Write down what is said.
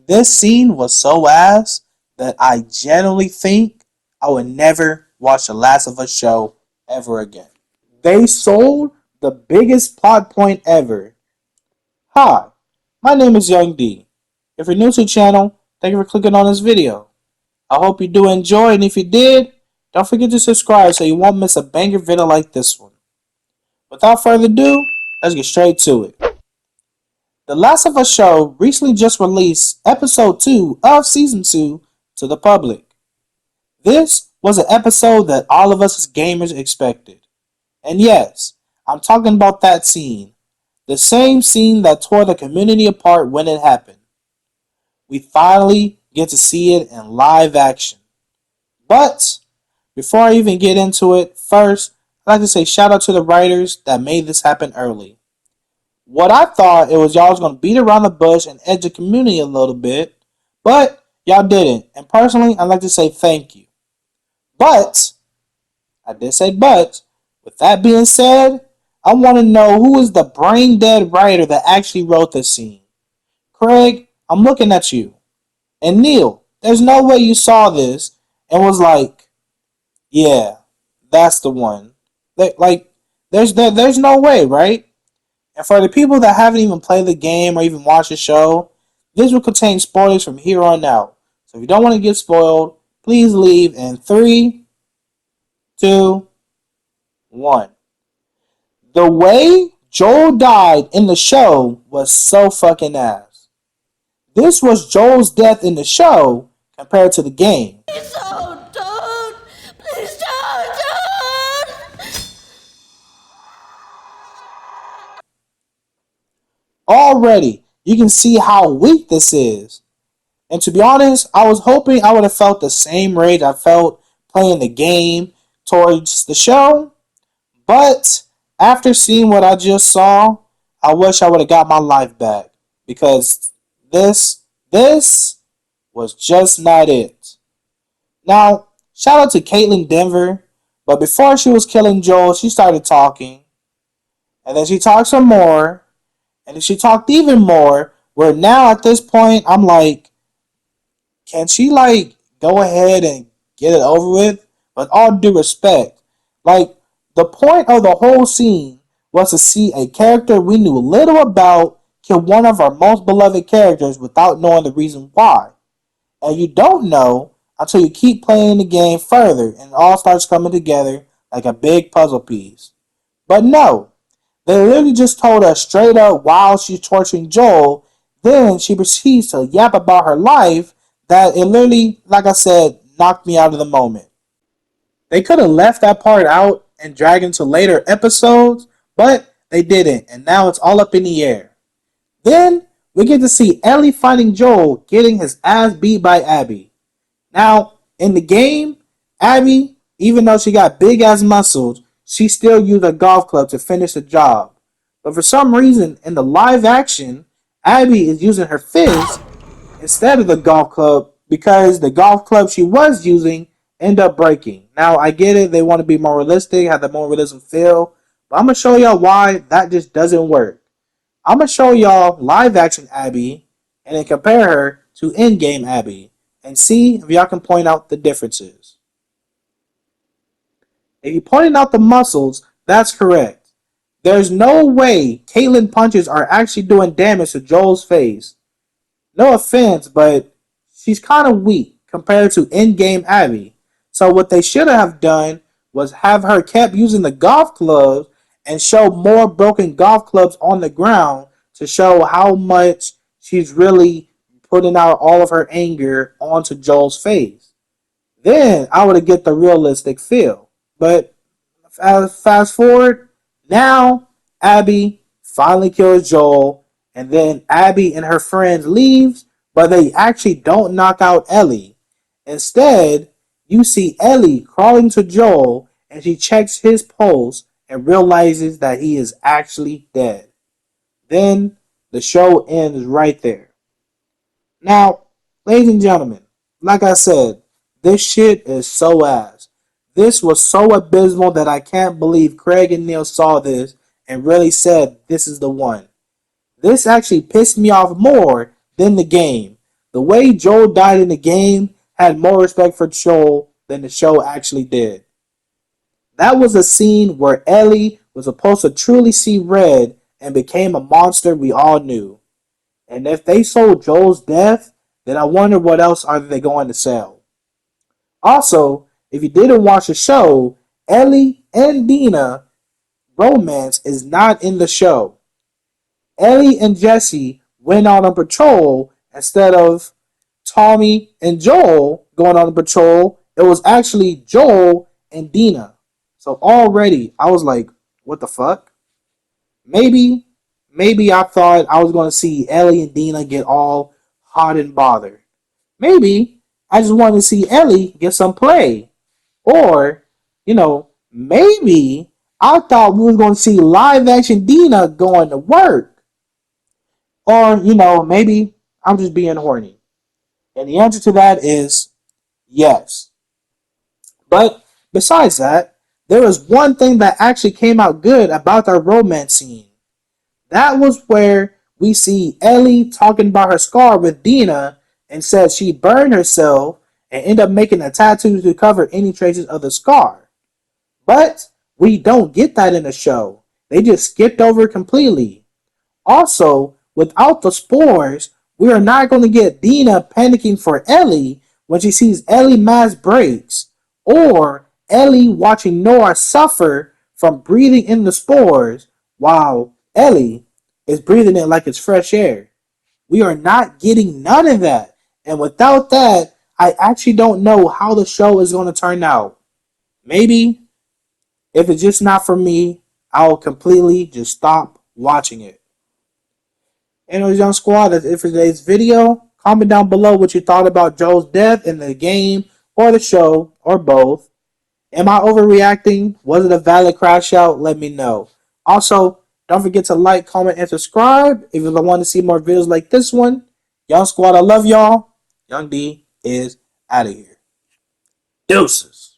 This scene was so ass that I genuinely think I would never watch the Last of Us show ever again. They sold the biggest plot point ever. Hi, my name is Young D. If you're new to the channel, thank you for clicking on this video. I hope you do enjoy, and if you did, don't forget to subscribe so you won't miss a banger video like this one. Without further ado, let's get straight to it. The Last of Us show recently just released episode 2 of season 2 to the public. This was an episode that all of us as gamers expected. And yes, I'm talking about that scene. The same scene that tore the community apart when it happened. We finally get to see it in live action. But before I even get into it, first, I'd like to say shout out to the writers that made this happen early. What I thought it was y'all was going to beat around the bush and edge the community a little bit, but y'all didn't. And personally, I'd like to say thank you. But, I did say but, with that being said, I want to know who is the brain dead writer that actually wrote this scene. Craig, I'm looking at you. And Neil, there's no way you saw this and was like, yeah, that's the one. There's no way, right? And for the people that haven't even played the game or even watched the show, this will contain spoilers from here on out. So if you don't want to get spoiled, please leave in 3, 2, 1. The way Joel died in the show was so fucking ass. This was Joel's death in the show compared to the game. Please don't! Please don't! Already, you can see how weak this is. And to be honest, I was hoping I would have felt the same rage I felt playing the game towards the show. But after seeing what I just saw, I wish I would have got my life back. Because this was just not it. Now, shout out to Caitlin Denver. But before she was killing Joel, she started talking. And then she talked some more. And then she talked even more. Where now at this point, I'm like, can she go ahead and get it over with? With all due respect, the point of the whole scene was to see a character we knew little about kill one of our most beloved characters without knowing the reason why. And you don't know until you keep playing the game further and it all starts coming together like a big puzzle piece. But no, they literally just told us straight up while she's torturing Joel. Then she proceeds to yap about her life that it literally, like I said, knocked me out of the moment. They could have left that part out and dragged into later episodes, but they didn't, and now it's all up in the air. Then we get to see Ellie finding Joel getting his ass beat by Abby. Now, in the game, Abby, even though she got big ass muscles, she still used a golf club to finish the job. But for some reason, in the live action, Abby is using her fist instead of the golf club because the golf club she was using ended up breaking. Now, I get it, they want to be more realistic, have the more realism feel, but I'm going to show y'all why that just doesn't work. I'm going to show y'all live action Abby and then compare her to in-game Abby and see if y'all can point out the differences. If you're pointing out the muscles, that's correct. There's no way Caitlyn punches are actually doing damage to Joel's face. No offense, but she's kind of weak compared to in-game Abby. So what they should have done was have her kept using the golf clubs and show more broken golf clubs on the ground to show how much she's really putting out all of her anger onto Joel's face. Then I would have get the realistic feel. But fast forward, now Abby finally kills Joel, and then Abby and her friends leaves, but they actually don't knock out Ellie. Instead, you see Ellie crawling to Joel, and she checks his pulse and realizes that he is actually dead. Then the show ends right there. Now, ladies and gentlemen, like I said, this shit is so ass. This was so abysmal that I can't believe Craig and Neil saw this and really said this is the one. This actually pissed me off more than the game The way Joel died in the game had more respect for Joel than the show actually did. That was a scene where Ellie was supposed to truly see red and became a monster we all knew. And if they sold Joel's death, then I wonder what else are they going to sell. Also, if you didn't watch the show, Ellie and Dina romance is not in the show. Ellie and Jesse went out on patrol instead of Tommy and Joel going on patrol. It was actually Joel and Dina. So already I was like, what the fuck? Maybe, maybe I thought I was going to see Ellie and Dina get all hot and bothered. Maybe I just wanted to see Ellie get some play. Or, maybe I thought we was going to see live action Dina going to work. Or, maybe I'm just being horny. And the answer to that is yes. But besides that, there was one thing that actually came out good about our romance scene. That was where we see Ellie talking about her scar with Dina and says she burned herself and ended up making a tattoo to cover any traces of the scar. But we don't get that in the show. They just skipped over it completely. Also, without the spores, we are not going to get Dina panicking for Ellie when she sees Ellie mask breaks, or Ellie watching Nora suffer from breathing in the spores while Ellie is breathing it like it's fresh air. We are not getting none of that. And without that, I actually don't know how the show is going to turn out. Maybe, if it's just not for me, I'll completely just stop watching it. Anyways, Young Squad, that's it for today's video. Comment down below what you thought about Joel's death in the game or the show or both. Am I overreacting? Was it a valid crash out? Let me know. Also, don't forget to like, comment, and subscribe if you want to see more videos like this one. Young Squad, I love y'all. Young D is out of here. Deuces.